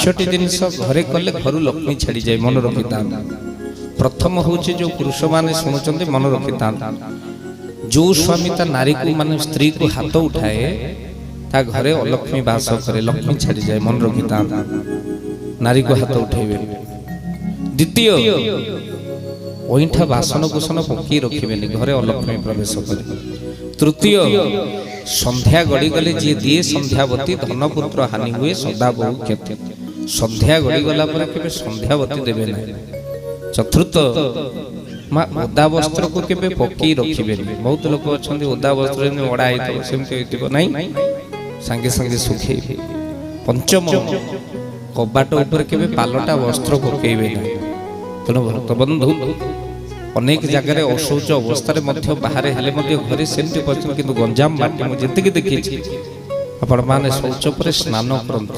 ପାଞ୍ଚଟି ଜିନିଷ ଘରେ କଲେ ଘରୁ ଲକ୍ଷ୍ମୀ ଛାଡ଼ିଯାଏ, ମନେ ରଖିଥାନ୍ତି। ପ୍ରଥମ ହେଉଛି ଯେଉଁ ପୁରୁଷମାନେ ଶୁଣୁଛନ୍ତି ମନେ ରଖିଥାନ୍ତି, ଯେଉଁ ସ୍ୱାମୀ ତା ନାରୀକୁ ମାନେ ସ୍ତ୍ରୀକୁ ହାତ ଉଠାଏ ତା ଘରେ ଅଲକ୍ଷ୍ମୀ ବାସ କରେ, ଲକ୍ଷ୍ମୀ ଛାଡ଼ିଯାଏ, ମନେ ରଖିଥାନ୍ତି। ନାରୀକୁ ହାତ ଉଠାଇବେ। ଦ୍ୱିତୀୟ, ଅଇଁଠା ବାସନ କୁସନ ପକେଇ ରଖିବେନି, ଘରେ ଅଲକ୍ଷ୍ମୀ ପ୍ରବେଶ କରେ। ତୃତୀୟ, ସନ୍ଧ୍ୟା ଗଡ଼ିଗଲେ ଯିଏ ଦିଏ ସନ୍ଧ୍ୟାବତୀ ଧନପୁତ୍ର ହାନି ହୁଏ ସଦା ବହୁ କ୍ଷତି। ସନ୍ଧ୍ୟା ଗଡ଼ିଗଲା ପରେ କେବେ ସନ୍ଧ୍ୟାବତୀ ଦେବେ ନାହିଁ। ଚତୁର୍ଥ, ମା ଓଦା ବସ୍ତ୍ରକୁ କେବେ ପକେଇ ରଖିବେନି। ବହୁତ ଲୋକ ଅଛନ୍ତି ଓଦା ବସ୍ତ୍ର ଯେମିତି ଓଡ଼ା ହେଇଥିବ ସେମିତି ହେଇଥିବ ନାହିଁ, ସାଙ୍ଗେ ସାଙ୍ଗେ ଶୁଖେଇବେ। ପଞ୍ଚମ, କବାଟ ଉପରେ କେବେ ପାଲଟା ବସ୍ତ୍ର ପକେଇବେ ନାହିଁ। ତେଣୁ ଭକ୍ତବନ୍ଧୁ, ଅନେକ ଜାଗାରେ ଅଶୌଚ ଅବସ୍ଥାରେ ମଧ୍ୟ ବାହାରେ ହେଲେ ମଧ୍ୟ ଘରେ ସେମିତି କରିଛନ୍ତି, କିନ୍ତୁ ଗଞ୍ଜାମ ମାଟି ମୁଁ ଯେତିକି ଦେଖିଛି ଆପଣମାନେ ଶୌଚ ପରେ ସ୍ନାନ କରନ୍ତୁ।